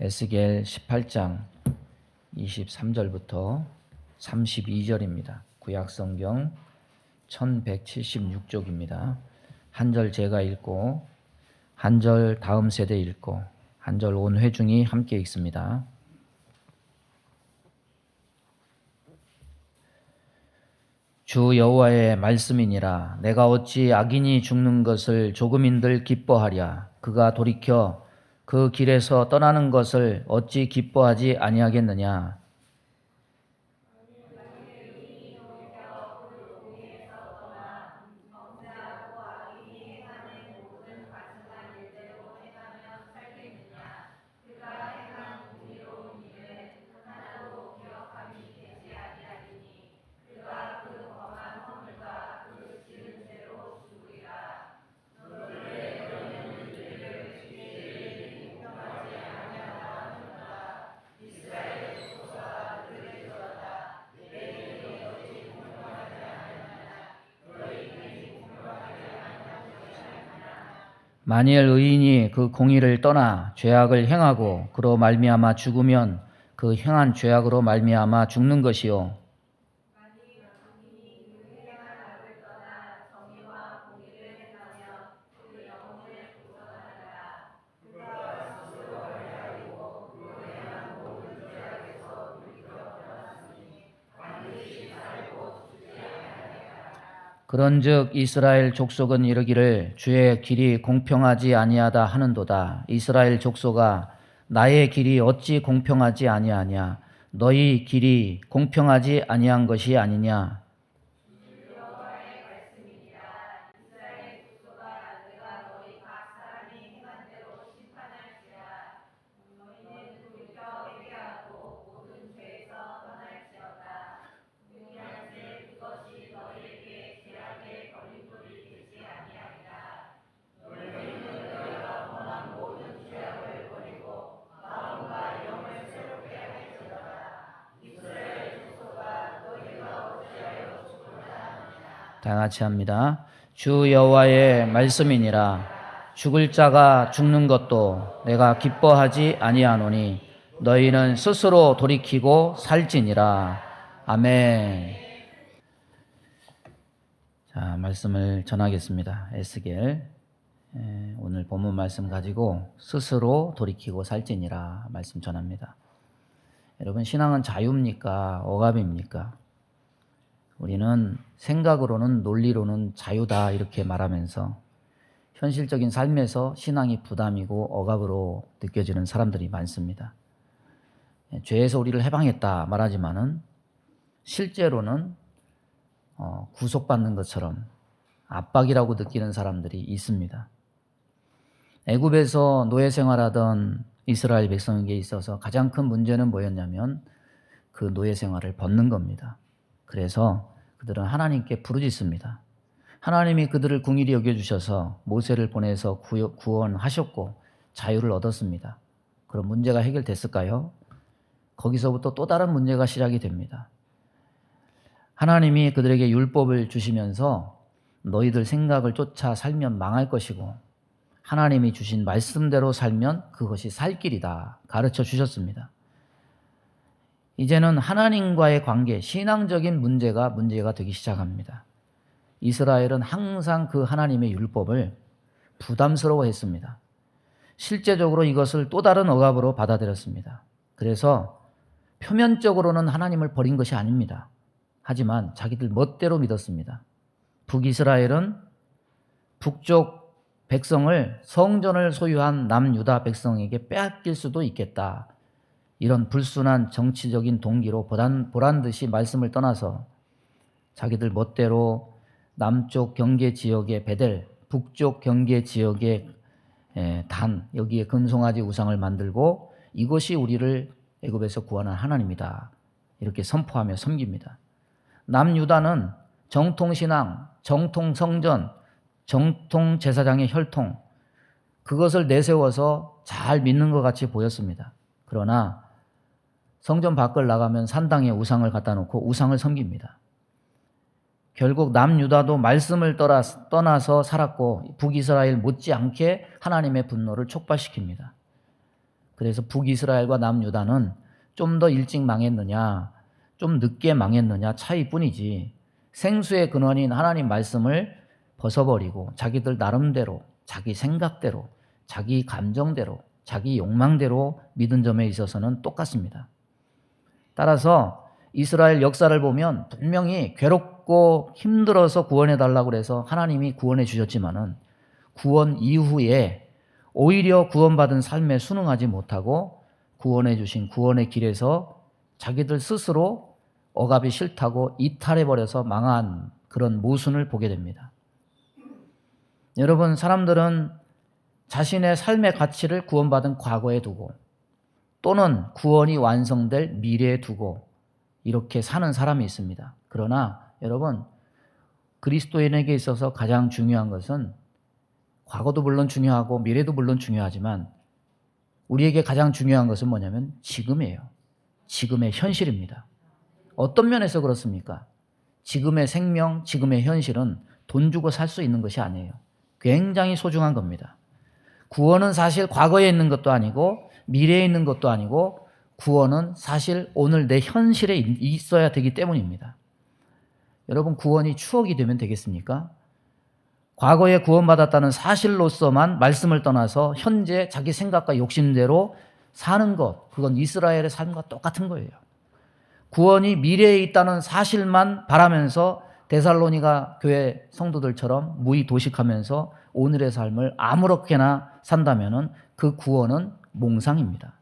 에스겔 18장 23절부터 32절입니다. 구약성경 1176쪽입니다. 한 절 제가 읽고 한 절 다음 세대 읽고 한 절 온 회중이 함께 읽습니다. 주 여호와의 말씀이니라. 내가 어찌 악인이 죽는 것을 조금인들 기뻐하랴. 그가 돌이켜 그 길에서 떠나는 것을 어찌 기뻐하지 아니하겠느냐. 만일 의인이 그 공의를 떠나 죄악을 행하고 그로 말미암아 죽으면 그 행한 죄악으로 말미암아 죽는 것이요. 그런즉 이스라엘 족속은 이르기를 주의 길이 공평하지 아니하다 하는도다. 이스라엘 족속아, 나의 길이 어찌 공평하지 아니하냐. 너희 길이 공평하지 아니한 것이 아니냐. 다 같이 합니다. 주 여호와의 말씀이니라. 죽을 자가 죽는 것도 내가 기뻐하지 아니하노니 너희는 스스로 돌이키고 살지니라. 아멘. 자, 말씀을 전하겠습니다. 에스겔 오늘 본문 말씀 가지고 스스로 돌이키고 살지니라 말씀 전합니다. 여러분, 신앙은 자유입니까? 억압입니까? 우리는 생각으로는 논리로는 자유다 이렇게 말하면서 현실적인 삶에서 신앙이 부담이고 억압으로 느껴지는 사람들이 많습니다. 죄에서 우리를 해방했다 말하지만은 실제로는 구속받는 것처럼 압박이라고 느끼는 사람들이 있습니다. 애굽에서 노예 생활하던 이스라엘 백성에게 있어서 가장 큰 문제는 뭐였냐면 그 노예 생활을 벗는 겁니다. 그래서 그들은 하나님께 부르짖습니다. 하나님이 그들을 긍휼히 여겨주셔서 모세를 보내서 구원하셨고 자유를 얻었습니다. 그럼 문제가 해결됐을까요? 거기서부터 또 다른 문제가 시작이 됩니다. 하나님이 그들에게 율법을 주시면서 너희들 생각을 쫓아 살면 망할 것이고 하나님이 주신 말씀대로 살면 그것이 살 길이다 가르쳐 주셨습니다. 이제는 하나님과의 관계, 신앙적인 문제가 되기 시작합니다. 이스라엘은 항상 그 하나님의 율법을 부담스러워했습니다. 실제적으로 이것을 또 다른 억압으로 받아들였습니다. 그래서 표면적으로는 하나님을 버린 것이 아닙니다. 하지만 자기들 멋대로 믿었습니다. 북이스라엘은 북쪽 백성을 성전을 소유한 남유다 백성에게 빼앗길 수도 있겠다. 이런 불순한 정치적인 동기로 보란듯이 말씀을 떠나서 자기들 멋대로 남쪽 경계 지역의 베델, 북쪽 경계 지역의 단, 여기에 금송아지 우상을 만들고 이것이 우리를 애굽에서 구원한 하나님이다. 이렇게 선포하며 섬깁니다. 남유다는 정통신앙, 정통성전, 정통제사장의 혈통, 그것을 내세워서 잘 믿는 것 같이 보였습니다. 그러나 성전 밖을 나가면 산당에 우상을 갖다 놓고 우상을 섬깁니다. 결국 남유다도 말씀을 떠나서 살았고 북이스라엘 못지않게 하나님의 분노를 촉발시킵니다. 그래서 북이스라엘과 남유다는 좀 더 일찍 망했느냐, 좀 늦게 망했느냐 차이뿐이지 생수의 근원인 하나님 말씀을 벗어버리고 자기들 나름대로, 자기 생각대로, 자기 감정대로, 자기 욕망대로 믿은 점에 있어서는 똑같습니다. 따라서 이스라엘 역사를 보면 분명히 괴롭고 힘들어서 구원해달라고 해서 하나님이 구원해 주셨지만은 구원 이후에 오히려 구원받은 삶에 순응하지 못하고 구원해 주신 구원의 길에서 자기들 스스로 억압이 싫다고 이탈해버려서 망한 그런 모순을 보게 됩니다. 여러분, 사람들은 자신의 삶의 가치를 구원받은 과거에 두고 또는 구원이 완성될 미래에 두고 이렇게 사는 사람이 있습니다. 그러나 여러분, 그리스도인에게 있어서 가장 중요한 것은 과거도 물론 중요하고 미래도 물론 중요하지만 우리에게 가장 중요한 것은 뭐냐면 지금이에요. 지금의 현실입니다. 어떤 면에서 그렇습니까? 지금의 생명, 지금의 현실은 돈 주고 살 수 있는 것이 아니에요. 굉장히 소중한 겁니다. 구원은 사실 과거에 있는 것도 아니고 미래에 있는 것도 아니고 구원은 사실 오늘 내 현실에 있어야 되기 때문입니다. 여러분, 구원이 추억이 되면 되겠습니까? 과거에 구원받았다는 사실로서만 말씀을 떠나서 현재 자기 생각과 욕심대로 사는 것, 그건 이스라엘의 삶과 똑같은 거예요. 구원이 미래에 있다는 사실만 바라면서 데살로니가 교회 성도들처럼 무의도식하면서 오늘의 삶을 아무렇게나 산다면 그 구원은 몽상입니다.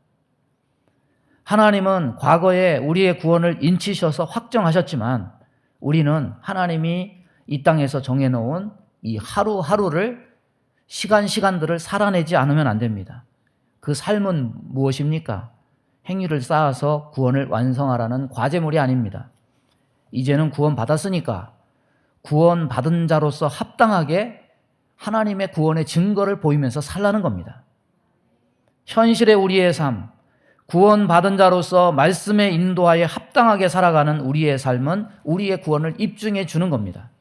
하나님은 과거에 우리의 구원을 인치셔서 확정하셨지만 우리는 하나님이 이 땅에서 정해놓은 이 하루하루를 시간들을 살아내지 않으면 안 됩니다. 그 삶은 무엇입니까? 행위를 쌓아서 구원을 완성하라는 과제물이 아닙니다. 이제는 구원받았으니까 구원받은 자로서 합당하게 하나님의 구원의 증거를 보이면서 살라는 겁니다. 현실의 우리의 삶, 구원받은 자로서 말씀의 인도하에 합당하게 살아가는 우리의 삶은 우리의 구원을 입증해 주는 겁니다.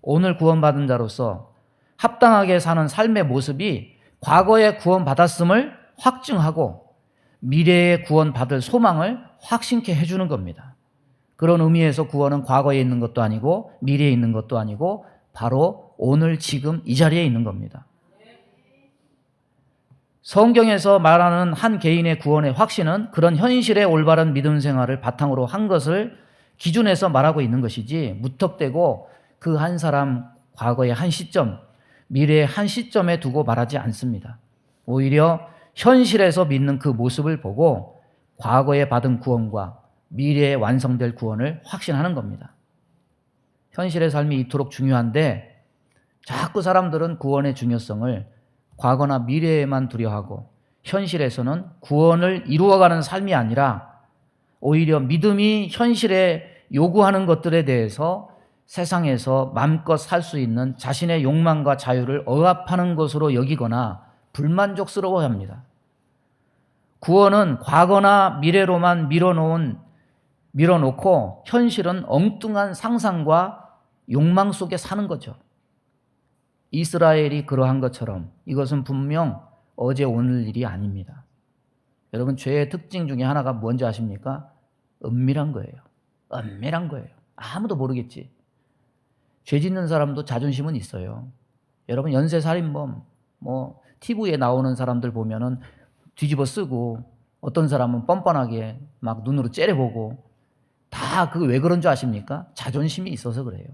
오늘 구원받은 자로서 합당하게 사는 삶의 모습이 과거에 구원받았음을 확증하고 미래에 구원받을 소망을 확신케 해주는 겁니다. 그런 의미에서 구원은 과거에 있는 것도 아니고 미래에 있는 것도 아니고 바로 오늘 지금 이 자리에 있는 겁니다. 성경에서 말하는 한 개인의 구원의 확신은 그런 현실의 올바른 믿음 생활을 바탕으로 한 것을 기준해서 말하고 있는 것이지 무턱대고 그 한 사람 과거의 한 시점, 미래의 한 시점에 두고 말하지 않습니다. 오히려 현실에서 믿는 그 모습을 보고 과거에 받은 구원과 미래에 완성될 구원을 확신하는 겁니다. 현실의 삶이 이토록 중요한데 자꾸 사람들은 구원의 중요성을 과거나 미래에만 두려워하고 현실에서는 구원을 이루어가는 삶이 아니라 오히려 믿음이 현실에 요구하는 것들에 대해서 세상에서 마음껏 살 수 있는 자신의 욕망과 자유를 억압하는 것으로 여기거나 불만족스러워합니다. 구원은 과거나 미래로만 밀어놓고 현실은 엉뚱한 상상과 욕망 속에 사는 거죠. 이스라엘이 그러한 것처럼 이것은 분명 어제 오늘 일이 아닙니다. 여러분, 죄의 특징 중에 하나가 뭔지 아십니까? 은밀한 거예요. 은밀한 거예요. 아무도 모르겠지. 죄 짓는 사람도 자존심은 있어요. 여러분, 연쇄살인범, TV에 나오는 사람들 보면은 뒤집어 쓰고 어떤 사람은 뻔뻔하게 막 눈으로 째려보고 다 그 왜 그런 줄 아십니까? 자존심이 있어서 그래요.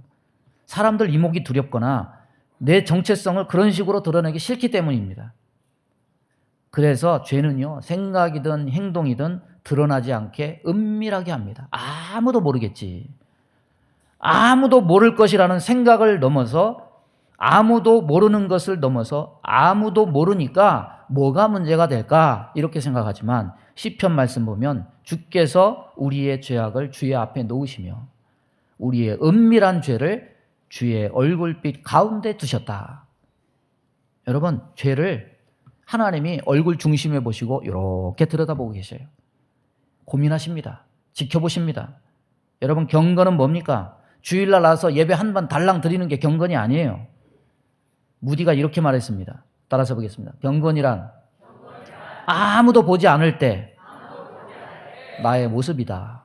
사람들 이목이 두렵거나 내 정체성을 그런 식으로 드러내기 싫기 때문입니다. 그래서 죄는요, 생각이든 행동이든 드러나지 않게 은밀하게 합니다. 아무도 모르겠지. 아무도 모를 것이라는 생각을 넘어서 아무도 모르는 것을 넘어서 아무도 모르니까 뭐가 문제가 될까 이렇게 생각하지만 시편 말씀 보면 주께서 우리의 죄악을 주의 앞에 놓으시며 우리의 은밀한 죄를 주의 얼굴빛 가운데 두셨다. 여러분, 죄를 하나님이 얼굴 중심에 보시고 이렇게 들여다보고 계셔요. 고민하십니다. 지켜보십니다. 여러분, 경건은 뭡니까? 주일날 나와서 예배 한 번 달랑 드리는 게 경건이 아니에요. 무디가 이렇게 말했습니다. 따라서 보겠습니다. 경건이란 아무도 보지 않을 때 나의 모습이다.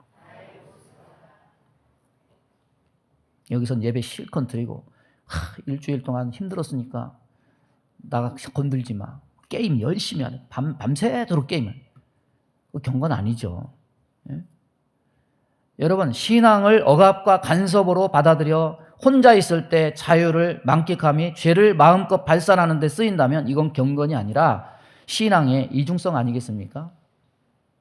여기선 예배 실컷 드리고 일주일 동안 힘들었으니까 나 건들지 마. 게임 열심히 하네. 밤새도록 게임을. 그 경건 아니죠. 예? 여러분, 신앙을 억압과 간섭으로 받아들여 혼자 있을 때 자유를 만끽함이 죄를 마음껏 발산하는 데 쓰인다면 이건 경건이 아니라 신앙의 이중성 아니겠습니까?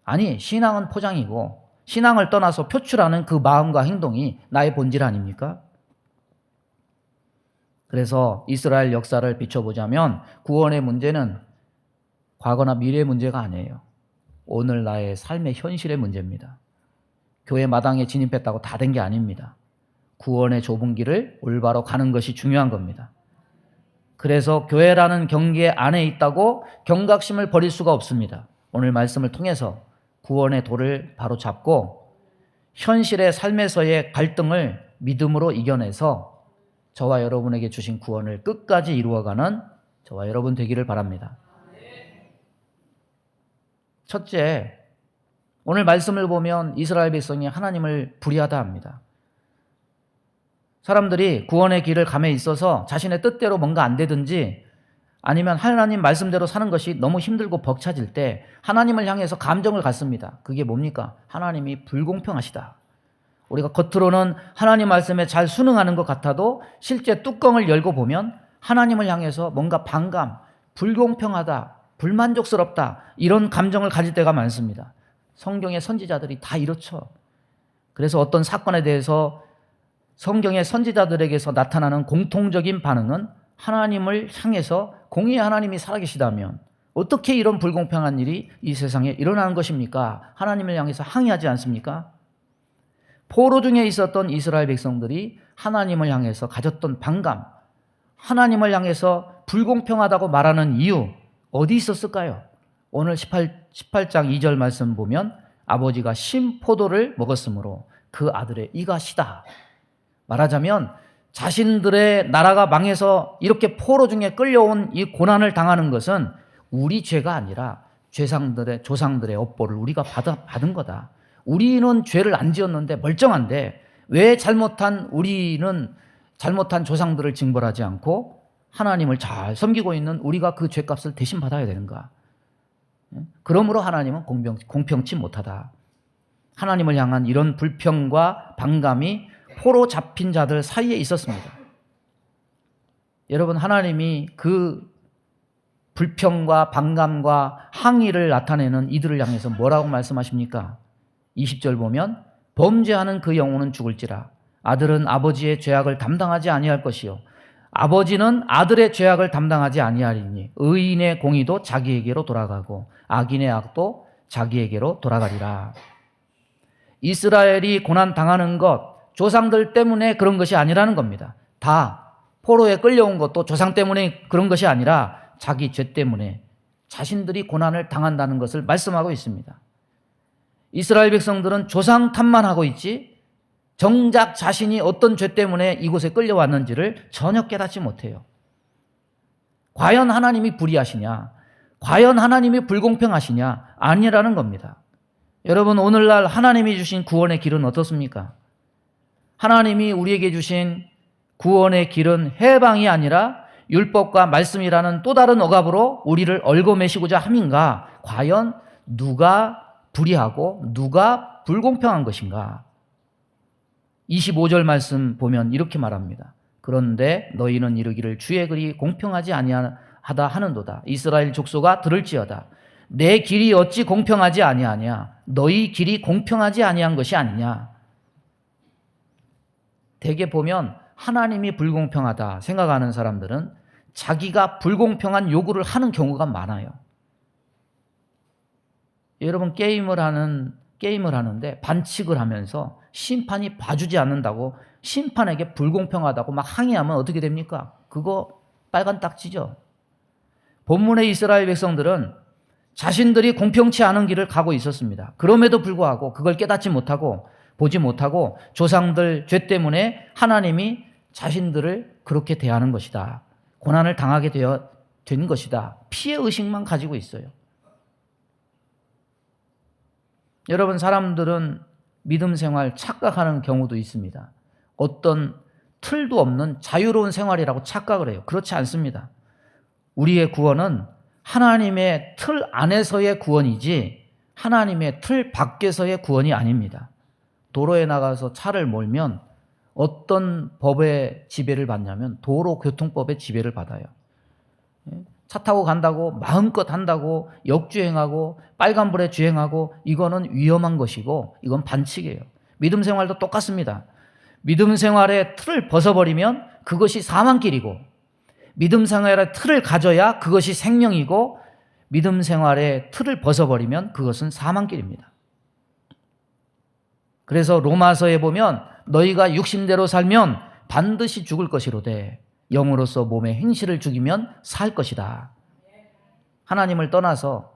아니, 신앙은 포장이고 신앙을 떠나서 표출하는 그 마음과 행동이 나의 본질 아닙니까? 그래서 이스라엘 역사를 비춰보자면 구원의 문제는 과거나 미래의 문제가 아니에요. 오늘 나의 삶의 현실의 문제입니다. 교회 마당에 진입했다고 다 된 게 아닙니다. 구원의 좁은 길을 올바로 가는 것이 중요한 겁니다. 그래서 교회라는 경계 안에 있다고 경각심을 버릴 수가 없습니다. 오늘 말씀을 통해서 구원의 도를 바로 잡고 현실의 삶에서의 갈등을 믿음으로 이겨내서 저와 여러분에게 주신 구원을 끝까지 이루어가는 저와 여러분 되기를 바랍니다. 첫째, 오늘 말씀을 보면 이스라엘 백성이 하나님을 불의하다 합니다. 사람들이 구원의 길을 감에 있어서 자신의 뜻대로 뭔가 안 되든지 아니면 하나님 말씀대로 사는 것이 너무 힘들고 벅차질 때 하나님을 향해서 감정을 갖습니다. 그게 뭡니까? 하나님이 불공평하시다. 우리가 겉으로는 하나님 말씀에 잘 순응하는 것 같아도 실제 뚜껑을 열고 보면 하나님을 향해서 뭔가 반감, 불공평하다, 불만족스럽다 이런 감정을 가질 때가 많습니다. 성경의 선지자들이 다 이렇죠. 그래서 어떤 사건에 대해서 성경의 선지자들에게서 나타나는 공통적인 반응은 하나님을 향해서 공의의 하나님이 살아계시다면 어떻게 이런 불공평한 일이 이 세상에 일어나는 것입니까? 하나님을 향해서 항의하지 않습니까? 포로 중에 있었던 이스라엘 백성들이 하나님을 향해서 가졌던 반감, 하나님을 향해서 불공평하다고 말하는 이유 어디 있었을까요? 오늘 18장 2절 말씀 보면 아버지가 신포도를 먹었으므로 그 아들의 이가 시다. 말하자면 자신들의 나라가 망해서 이렇게 포로 중에 끌려온 이 고난을 당하는 것은 우리 죄가 아니라 조상들의 업보를 우리가 받은 거다. 우리는 죄를 안 지었는데 멀쩡한데 왜 우리는 잘못한 조상들을 징벌하지 않고 하나님을 잘 섬기고 있는 우리가 그 죄값을 대신 받아야 되는가? 그러므로 하나님은 공평치 못하다. 하나님을 향한 이런 불평과 반감이 포로 잡힌 자들 사이에 있었습니다. 여러분, 하나님이 그 불평과 반감과 항의를 나타내는 이들을 향해서 뭐라고 말씀하십니까? 20절 보면 범죄하는 그 영혼은 죽을지라 아들은 아버지의 죄악을 담당하지 아니할 것이요 아버지는 아들의 죄악을 담당하지 아니하리니 의인의 공의도 자기에게로 돌아가고 악인의 악도 자기에게로 돌아가리라. 이스라엘이 고난당하는 것 조상들 때문에 그런 것이 아니라는 겁니다. 다 포로에 끌려온 것도 조상 때문에 그런 것이 아니라 자기 죄 때문에 자신들이 고난을 당한다는 것을 말씀하고 있습니다. 이스라엘 백성들은 조상 탓만 하고 있지 정작 자신이 어떤 죄 때문에 이곳에 끌려왔는지를 전혀 깨닫지 못해요. 과연 하나님이 불의하시냐? 과연 하나님이 불공평하시냐? 아니라는 겁니다. 여러분, 오늘날 하나님이 주신 구원의 길은 어떻습니까? 하나님이 우리에게 주신 구원의 길은 해방이 아니라 율법과 말씀이라는 또 다른 억압으로 우리를 얽어매시고자 함인가? 과연 누가 불의하고 누가 불공평한 것인가? 25절 말씀 보면 이렇게 말합니다. 그런데 너희는 이르기를 주의 글이 공평하지 아니하다 하는도다. 이스라엘 족속아 들을지어다. 내 길이 어찌 공평하지 아니하냐? 너희 길이 공평하지 아니한 것이 아니냐? 대개 보면 하나님이 불공평하다 생각하는 사람들은 자기가 불공평한 요구를 하는 경우가 많아요. 여러분, 게임을 하는데 반칙을 하면서 심판이 봐주지 않는다고 심판에게 불공평하다고 막 항의하면 어떻게 됩니까? 그거 빨간 딱지죠. 본문의 이스라엘 백성들은 자신들이 공평치 않은 길을 가고 있었습니다. 그럼에도 불구하고 그걸 깨닫지 못하고 보지 못하고 조상들 죄 때문에 하나님이 자신들을 그렇게 대하는 것이다. 고난을 당하게 된 것이다. 피해의식만 가지고 있어요. 여러분, 사람들은 믿음 생활 착각하는 경우도 있습니다. 어떤 틀도 없는 자유로운 생활이라고 착각을 해요. 그렇지 않습니다. 우리의 구원은 하나님의 틀 안에서의 구원이지 하나님의 틀 밖에서의 구원이 아닙니다. 도로에 나가서 차를 몰면 어떤 법의 지배를 받냐면 도로교통법의 지배를 받아요. 차 타고 간다고 마음껏 한다고 역주행하고 빨간불에 주행하고 이거는 위험한 것이고 이건 반칙이에요. 믿음 생활도 똑같습니다. 믿음 생활의 틀을 벗어버리면 그것이 사망길이고 믿음 생활의 틀을 가져야 그것이 생명이고 믿음 생활의 틀을 벗어버리면 그것은 사망길입니다. 그래서 로마서에 보면 너희가 육신대로 살면 반드시 죽을 것이로되 영으로서 몸의 행실을 죽이면 살 것이다. 하나님을 떠나서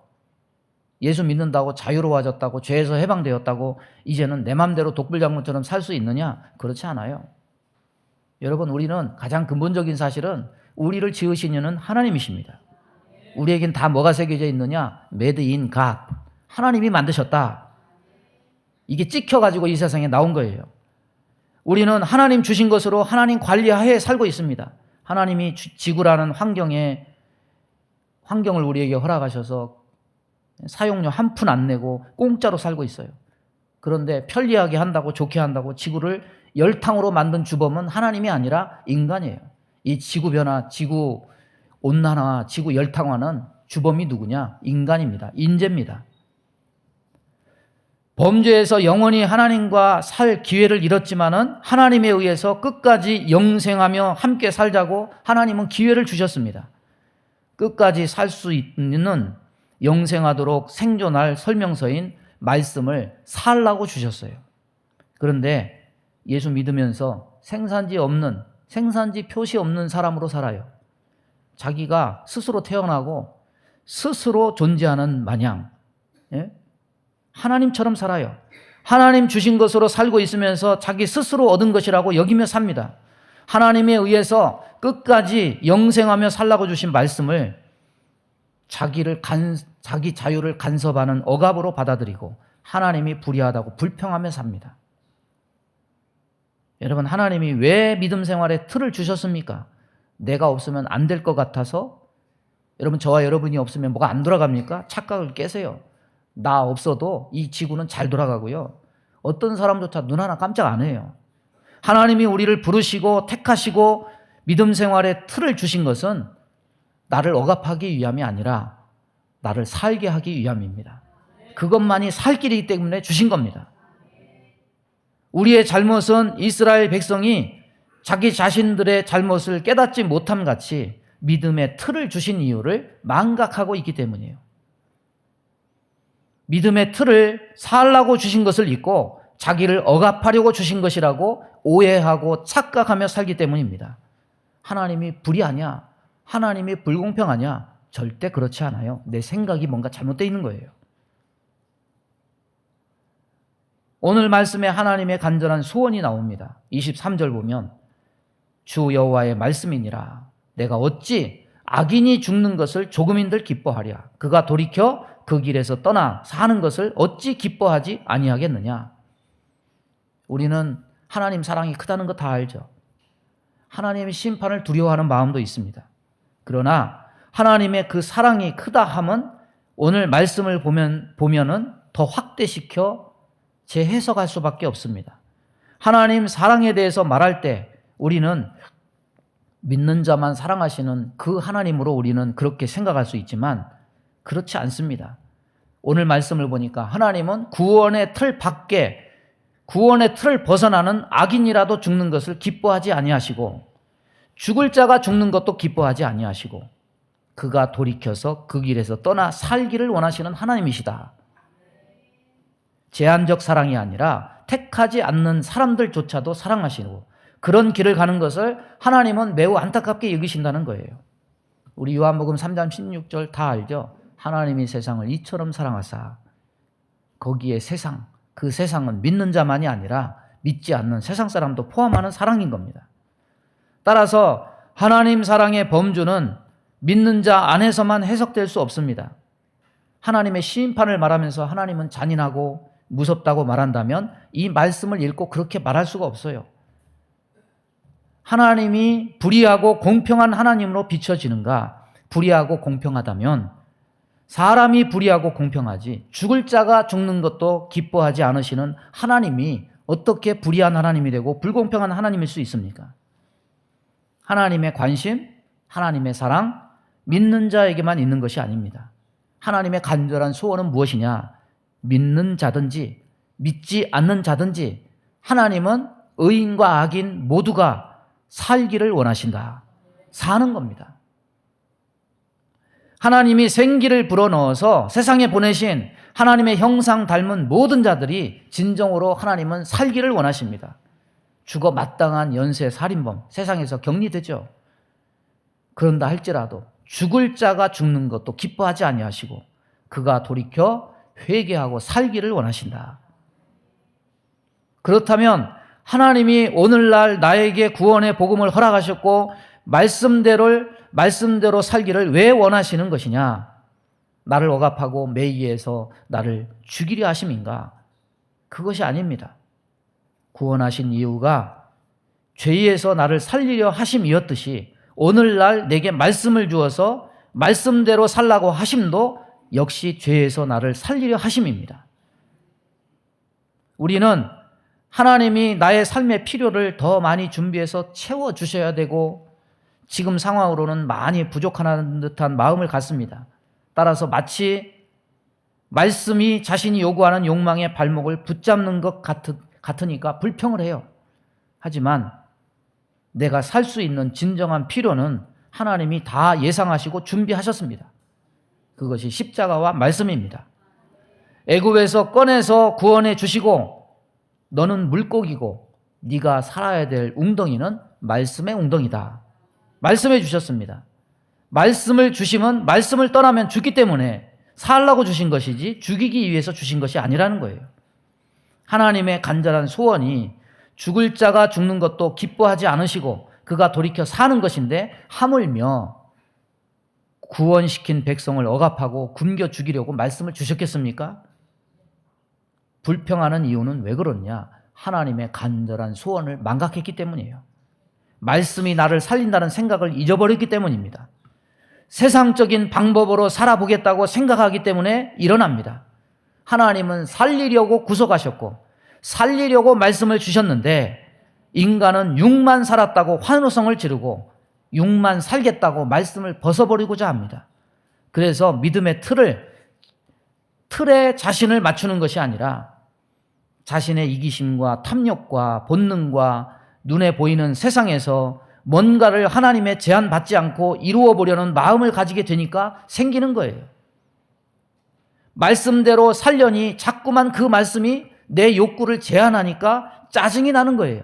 예수 믿는다고 자유로워졌다고 죄에서 해방되었다고 이제는 내 맘대로 독불장군처럼 살 수 있느냐? 그렇지 않아요. 여러분, 우리는 가장 근본적인 사실은 우리를 지으신 이는 하나님이십니다. 우리에겐 다 뭐가 새겨져 있느냐? Made in God. 하나님이 만드셨다. 이게 찍혀가지고 이 세상에 나온 거예요. 우리는 하나님 주신 것으로 하나님 관리하에 살고 있습니다. 하나님이 지구라는 환경을 우리에게 허락하셔서 사용료 한 푼 안 내고 공짜로 살고 있어요. 그런데 편리하게 한다고 좋게 한다고 지구를 열탕으로 만든 주범은 하나님이 아니라 인간이에요. 이 지구 변화, 지구 온난화, 지구 열탕화는 주범이 누구냐? 인간입니다. 인재입니다. 범죄에서 영원히 하나님과 살 기회를 잃었지만은 하나님에 의해서 끝까지 영생하며 함께 살자고 하나님은 기회를 주셨습니다. 끝까지 살 수 있는 영생하도록 생존할 설명서인 말씀을 살라고 주셨어요. 그런데 예수 믿으면서 생산지 표시 없는 사람으로 살아요. 자기가 스스로 태어나고 스스로 존재하는 마냥 하나님처럼 살아요. 하나님 주신 것으로 살고 있으면서 자기 스스로 얻은 것이라고 여기며 삽니다. 하나님에 의해서 끝까지 영생하며 살라고 주신 말씀을 자기 자유를 간섭하는 억압으로 받아들이고 하나님이 불의하다고 불평하며 삽니다. 여러분, 하나님이 왜 믿음 생활에 틀을 주셨습니까? 내가 없으면 안 될 것 같아서? 여러분, 저와 여러분이 없으면 뭐가 안 돌아갑니까? 착각을 깨세요. 나 없어도 이 지구는 잘 돌아가고요. 어떤 사람조차 눈 하나 깜짝 안 해요. 하나님이 우리를 부르시고 택하시고 믿음 생활의 틀을 주신 것은 나를 억압하기 위함이 아니라 나를 살게 하기 위함입니다. 그것만이 살 길이기 때문에 주신 겁니다. 우리의 잘못은 이스라엘 백성이 자기 자신들의 잘못을 깨닫지 못함 같이 믿음의 틀을 주신 이유를 망각하고 있기 때문이에요. 믿음의 틀을 살라고 주신 것을 잊고 자기를 억압하려고 주신 것이라고 오해하고 착각하며 살기 때문입니다. 하나님이 불의하냐? 하나님이 불공평하냐? 절대 그렇지 않아요. 내 생각이 뭔가 잘못되어 있는 거예요. 오늘 말씀에 하나님의 간절한 소원이 나옵니다. 23절 보면 주 여호와의 말씀이니라. 내가 어찌 악인이 죽는 것을 조금인들 기뻐하랴. 그가 돌이켜 그 길에서 떠나 사는 것을 어찌 기뻐하지 아니하겠느냐. 우리는 하나님 사랑이 크다는 거 다 알죠. 하나님의 심판을 두려워하는 마음도 있습니다. 그러나 하나님의 그 사랑이 크다 함은 오늘 말씀을 보면은 더 확대시켜 재해석할 수밖에 없습니다. 하나님 사랑에 대해서 말할 때 우리는 믿는 자만 사랑하시는 그 하나님으로 우리는 그렇게 생각할 수 있지만 그렇지 않습니다. 오늘 말씀을 보니까 하나님은 구원의 틀 밖에 구원의 틀을 벗어나는 악인이라도 죽는 것을 기뻐하지 아니하시고 죽을 자가 죽는 것도 기뻐하지 아니하시고 그가 돌이켜서 그 길에서 떠나 살기를 원하시는 하나님이시다. 제한적 사랑이 아니라 택하지 않는 사람들조차도 사랑하시고 그런 길을 가는 것을 하나님은 매우 안타깝게 여기신다는 거예요. 우리 요한복음 3장 16절 다 알죠? 하나님이 세상을 이처럼 사랑하사. 거기에 세상, 그 세상은 믿는 자만이 아니라 믿지 않는 세상 사람도 포함하는 사랑인 겁니다. 따라서 하나님 사랑의 범주는 믿는 자 안에서만 해석될 수 없습니다. 하나님의 심판을 말하면서 하나님은 잔인하고 무섭다고 말한다면 이 말씀을 읽고 그렇게 말할 수가 없어요. 하나님이 불의하고 공평한 하나님으로 비춰지는가? 불의하고 공평하다면 사람이 불의하고 공평하지 죽을 자가 죽는 것도 기뻐하지 않으시는 하나님이 어떻게 불의한 하나님이 되고 불공평한 하나님일 수 있습니까? 하나님의 관심, 하나님의 사랑, 믿는 자에게만 있는 것이 아닙니다. 하나님의 간절한 소원은 무엇이냐? 믿는 자든지 믿지 않는 자든지 하나님은 의인과 악인 모두가 살기를 원하신다. 사는 겁니다. 하나님이 생기를 불어넣어서 세상에 보내신 하나님의 형상 닮은 모든 자들이 진정으로 하나님은 살기를 원하십니다. 죽어 마땅한 연쇄 살인범 세상에서 격리되죠. 그런다 할지라도 죽을 자가 죽는 것도 기뻐하지 아니하시고 그가 돌이켜 회개하고 살기를 원하신다. 그렇다면 하나님이 오늘날 나에게 구원의 복음을 허락하셨고 말씀대로 살기를 왜 원하시는 것이냐? 나를 억압하고 매이해서 나를 죽이려 하심인가? 그것이 아닙니다. 구원하신 이유가 죄에서 나를 살리려 하심이었듯이 오늘날 내게 말씀을 주어서 말씀대로 살라고 하심도 역시 죄에서 나를 살리려 하심입니다. 우리는 하나님이 나의 삶의 필요를 더 많이 준비해서 채워주셔야 되고 지금 상황으로는 많이 부족한 듯한 마음을 갖습니다. 따라서 마치 말씀이 자신이 요구하는 욕망의 발목을 붙잡는 것 같으니까 불평을 해요. 하지만 내가 살 수 있는 진정한 필요는 하나님이 다 예상하시고 준비하셨습니다. 그것이 십자가와 말씀입니다. 애굽에서 꺼내서 구원해 주시고 너는 물고기고 네가 살아야 될 웅덩이는 말씀의 웅덩이다. 말씀해 주셨습니다. 말씀을 주시면 말씀을 떠나면 죽기 때문에 살라고 주신 것이지 죽이기 위해서 주신 것이 아니라는 거예요. 하나님의 간절한 소원이 죽을 자가 죽는 것도 기뻐하지 않으시고 그가 돌이켜 사는 것인데 하물며 구원시킨 백성을 억압하고 굶겨 죽이려고 말씀을 주셨겠습니까? 불평하는 이유는 왜 그러냐? 하나님의 간절한 소원을 망각했기 때문이에요. 말씀이 나를 살린다는 생각을 잊어버렸기 때문입니다. 세상적인 방법으로 살아보겠다고 생각하기 때문에 일어납니다. 하나님은 살리려고 구속하셨고 살리려고 말씀을 주셨는데 인간은 육만 살았다고 환호성을 지르고 육만 살겠다고 말씀을 벗어버리고자 합니다. 그래서 믿음의 틀에 자신을 맞추는 것이 아니라 자신의 이기심과 탐욕과 본능과 눈에 보이는 세상에서 뭔가를 하나님의 제한받지 않고 이루어 보려는 마음을 가지게 되니까 생기는 거예요. 말씀대로 살려니 자꾸만 그 말씀이 내 욕구를 제한하니까 짜증이 나는 거예요.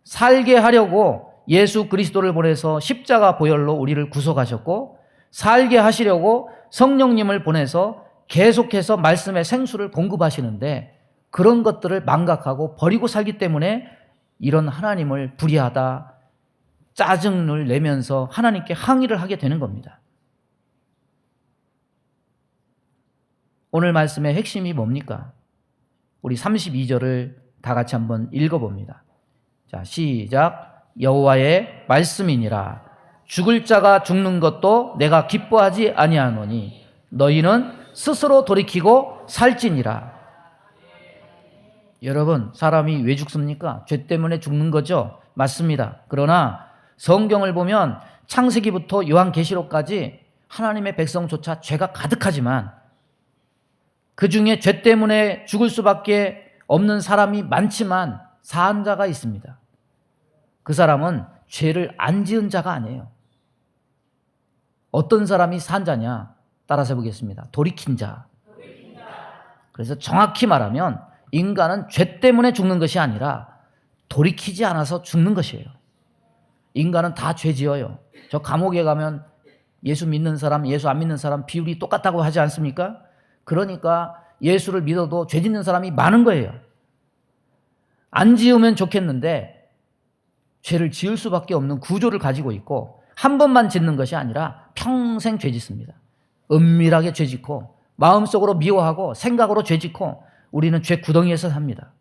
살게 하려고 예수 그리스도를 보내서 십자가 보혈로 우리를 구속하셨고 살게 하시려고 성령님을 보내서 계속해서 말씀의 생수를 공급하시는데 그런 것들을 망각하고 버리고 살기 때문에 이런 하나님을 불의하다 짜증을 내면서 하나님께 항의를 하게 되는 겁니다. 오늘 말씀의 핵심이 뭡니까? 우리 32절을 다 같이 한번 읽어봅니다. 자, 시작. 여호와의 말씀이니라. 죽을 자가 죽는 것도 내가 기뻐하지 아니하노니 너희는 스스로 돌이키고 살지니라. 여러분, 사람이 왜 죽습니까? 죄 때문에 죽는 거죠? 맞습니다. 그러나 성경을 보면 창세기부터 요한계시록까지 하나님의 백성조차 죄가 가득하지만 그 중에 죄 때문에 죽을 수밖에 없는 사람이 많지만 사한 자가 있습니다. 그 사람은 죄를 안 지은 자가 아니에요. 어떤 사람이 산 자냐? 따라서 해보겠습니다. 돌이킨 자. 그래서 정확히 말하면 인간은 죄 때문에 죽는 것이 아니라 돌이키지 않아서 죽는 것이에요. 인간은 다 죄 지어요. 저 감옥에 가면 예수 믿는 사람, 예수 안 믿는 사람 비율이 똑같다고 하지 않습니까? 그러니까 예수를 믿어도 죄 짓는 사람이 많은 거예요. 안 지으면 좋겠는데 죄를 지을 수밖에 없는 구조를 가지고 있고 한 번만 짓는 것이 아니라 평생 죄 짓습니다. 은밀하게 죄 짓고 마음속으로 미워하고 생각으로 죄짓고 우리는 죄 구덩이에서 삽니다.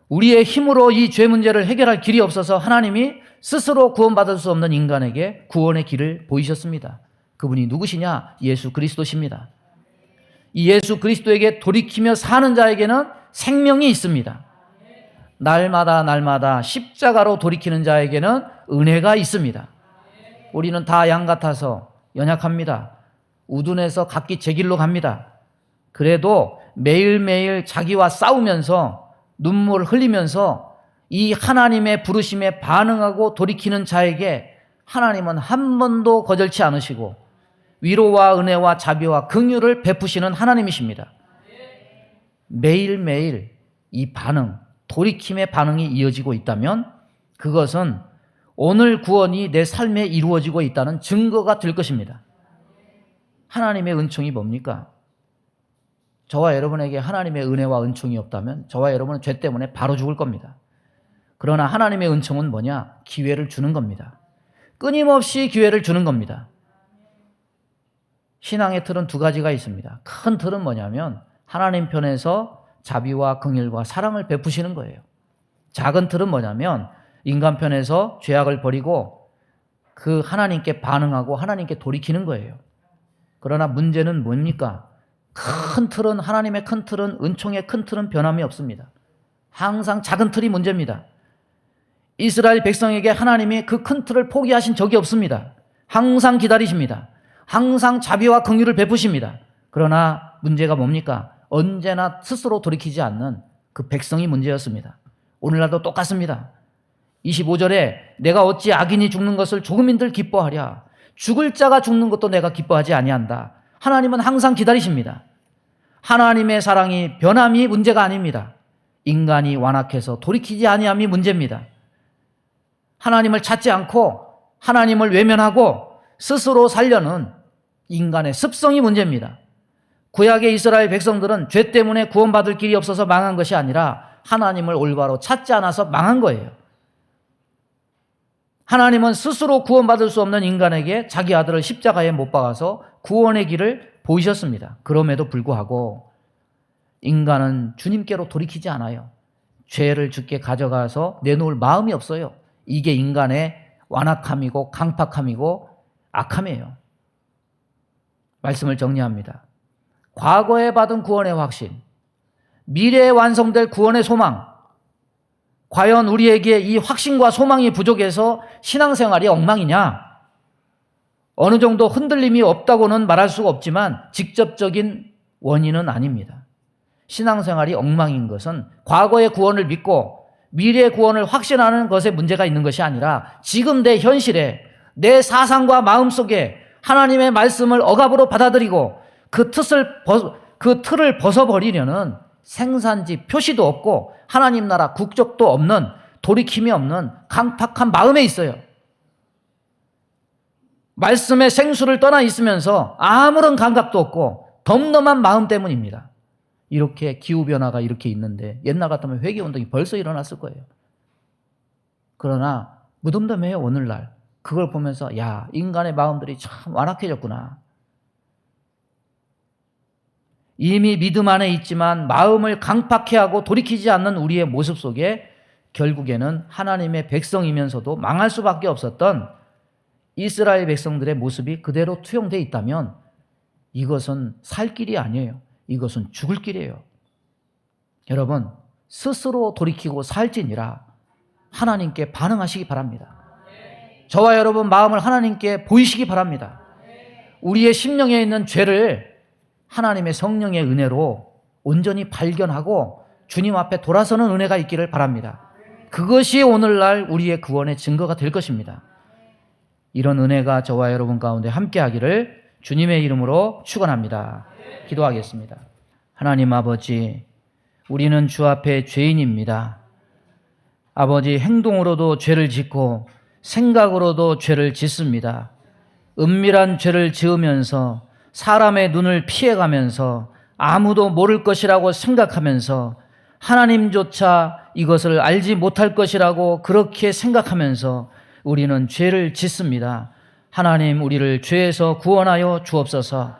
우리의 힘으로 이 죄 문제를 해결할 길이 없어서 하나님이 스스로 구원받을 수 없는 인간에게 구원의 길을 보이셨습니다. 그분이 누구시냐? 예수 그리스도십니다. 이 예수 그리스도에게 돌이키며 사는 자에게는 생명이 있습니다. 날마다 십자가로 돌이키는 자에게는 은혜가 있습니다. 우리는 다 양 같아서 연약합니다. 우둔해서 각기 제 길로 갑니다. 그래도 매일매일 자기와 싸우면서 눈물을 흘리면서 이 하나님의 부르심에 반응하고 돌이키는 자에게 하나님은 한 번도 거절치 않으시고 위로와 은혜와 자비와 긍휼을 베푸시는 하나님이십니다. 매일매일 이 반응, 돌이킴의 반응이 이어지고 있다면 그것은 오늘 구원이 내 삶에 이루어지고 있다는 증거가 될 것입니다. 하나님의 은총이 뭡니까? 저와 여러분에게 하나님의 은혜와 은총이 없다면 저와 여러분은 죄 때문에 바로 죽을 겁니다. 그러나 하나님의 은총은 뭐냐? 기회를 주는 겁니다. 끊임없이 기회를 주는 겁니다. 신앙의 틀은 두 가지가 있습니다. 큰 틀은 뭐냐면 하나님 편에서 자비와 긍휼과 사랑을 베푸시는 거예요. 작은 틀은 뭐냐면 인간 편에서 죄악을 버리고 그 하나님께 반응하고 하나님께 돌이키는 거예요. 그러나 문제는 뭡니까? 큰 틀은, 하나님의 큰 틀은, 은총의 큰 틀은 변함이 없습니다. 항상 작은 틀이 문제입니다. 이스라엘 백성에게 하나님이 그 큰 틀을 포기하신 적이 없습니다. 항상 기다리십니다. 항상 자비와 긍휼을 베푸십니다. 그러나 문제가 뭡니까? 언제나 스스로 돌이키지 않는 그 백성이 문제였습니다. 오늘날도 똑같습니다. 25절에 내가 어찌 악인이 죽는 것을 조금인들 기뻐하랴. 죽을 자가 죽는 것도 내가 기뻐하지 아니한다. 하나님은 항상 기다리십니다. 하나님의 사랑이 변함이 문제가 아닙니다. 인간이 완악해서 돌이키지 아니함이 문제입니다. 하나님을 찾지 않고 하나님을 외면하고 스스로 살려는 인간의 습성이 문제입니다. 구약의 이스라엘 백성들은 죄 때문에 구원받을 길이 없어서 망한 것이 아니라 하나님을 올바로 찾지 않아서 망한 거예요. 하나님은 스스로 구원받을 수 없는 인간에게 자기 아들을 십자가에 못 박아서 구원의 길을 보이셨습니다. 그럼에도 불구하고 인간은 주님께로 돌이키지 않아요. 죄를 주께 가져가서 내놓을 마음이 없어요. 이게 인간의 완악함이고 강팍함이고 악함이에요. 말씀을 정리합니다. 과거에 받은 구원의 확신, 미래에 완성될 구원의 소망, 과연 우리에게 이 확신과 소망이 부족해서 신앙생활이 엉망이냐? 어느 정도 흔들림이 없다고는 말할 수가 없지만 직접적인 원인은 아닙니다. 신앙생활이 엉망인 것은 과거의 구원을 믿고 미래의 구원을 확신하는 것에 문제가 있는 것이 아니라 지금 내 현실에 내 사상과 마음속에 하나님의 말씀을 억압으로 받아들이고 그 틀을 벗어버리려는 생산지 표시도 없고 하나님 나라 국적도 없는 돌이킴이 없는 강팍한 마음에 있어요. 말씀의 생수를 떠나 있으면서 아무런 감각도 없고 덤덤한 마음 때문입니다. 이렇게 기후변화가 이렇게 있는데 옛날 같으면 회개운동이 벌써 일어났을 거예요. 그러나 무덤덤해요. 오늘날 그걸 보면서 야, 인간의 마음들이 참 완악해졌구나. 이미 믿음 안에 있지만 마음을 강팍해 하고 돌이키지 않는 우리의 모습 속에 결국에는 하나님의 백성이면서도 망할 수밖에 없었던 이스라엘 백성들의 모습이 그대로 투영되어 있다면 이것은 살 길이 아니에요. 이것은 죽을 길이에요. 여러분, 스스로 돌이키고 살지니라 하나님께 반응하시기 바랍니다. 저와 여러분 마음을 하나님께 보이시기 바랍니다. 우리의 심령에 있는 죄를 하나님의 성령의 은혜로 온전히 발견하고 주님 앞에 돌아서는 은혜가 있기를 바랍니다. 그것이 오늘날 우리의 구원의 증거가 될 것입니다. 이런 은혜가 저와 여러분 가운데 함께하기를 주님의 이름으로 축원합니다. 기도하겠습니다. 하나님 아버지, 우리는 주 앞에 죄인입니다. 아버지, 행동으로도 죄를 짓고 생각으로도 죄를 짓습니다. 은밀한 죄를 지으면서 사람의 눈을 피해가면서 아무도 모를 것이라고 생각하면서 하나님조차 이것을 알지 못할 것이라고 그렇게 생각하면서 우리는 죄를 짓습니다. 하나님, 우리를 죄에서 구원하여 주옵소서.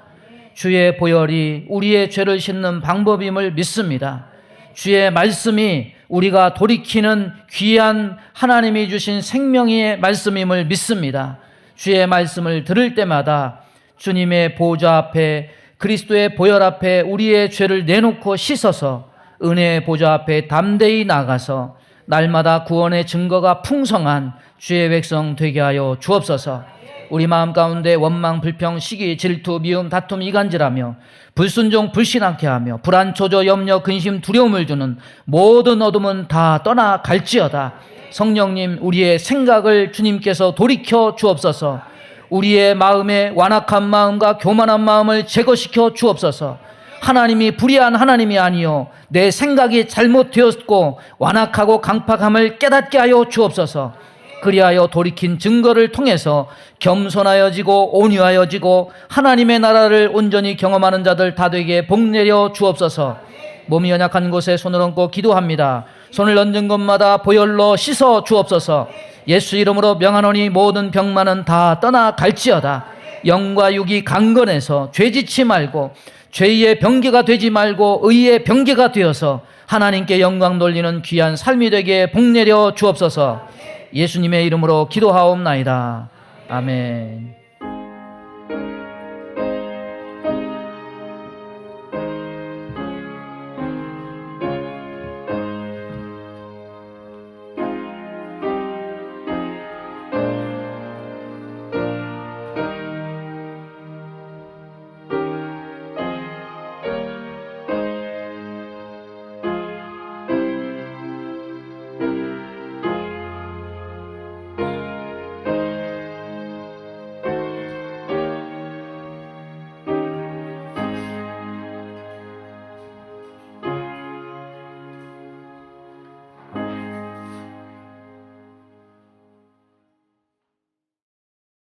주의 보혈이 우리의 죄를 씻는 방법임을 믿습니다. 주의 말씀이 우리가 돌이키는 귀한 하나님이 주신 생명의 말씀임을 믿습니다. 주의 말씀을 들을 때마다 주님의 보좌 앞에, 그리스도의 보혈 앞에 우리의 죄를 내놓고 씻어서 은혜의 보좌 앞에 담대히 나가서 날마다 구원의 증거가 풍성한 주의 백성 되게 하여 주옵소서. 우리 마음 가운데 원망, 불평, 시기, 질투, 미움, 다툼, 이간질하며 불순종, 불신앙케 하며 불안, 조조, 염려, 근심, 두려움을 주는 모든 어둠은 다 떠나갈지어다. 성령님, 우리의 생각을 주님께서 돌이켜 주옵소서. 우리의 마음에 완악한 마음과 교만한 마음을 제거시켜 주옵소서. 하나님이 불의한 하나님이 아니요 내 생각이 잘못되었고 완악하고 강팍함을 깨닫게 하여 주옵소서. 그리하여 돌이킨 증거를 통해서 겸손하여지고 온유하여지고 하나님의 나라를 온전히 경험하는 자들 다 되게 복내려 주옵소서. 몸이 연약한 곳에 손을 얹고 기도합니다. 손을 얹은 곳마다 보혈로 씻어 주옵소서. 예수 이름으로 명하노니 모든 병만은 다 떠나갈지어다. 영과 육이 강건해서 죄짓지 말고 죄의 병기가 되지 말고 의의 병기가 되어서 하나님께 영광 돌리는 귀한 삶이 되게 복내려 주옵소서. 예수님의 이름으로 기도하옵나이다. 아멘.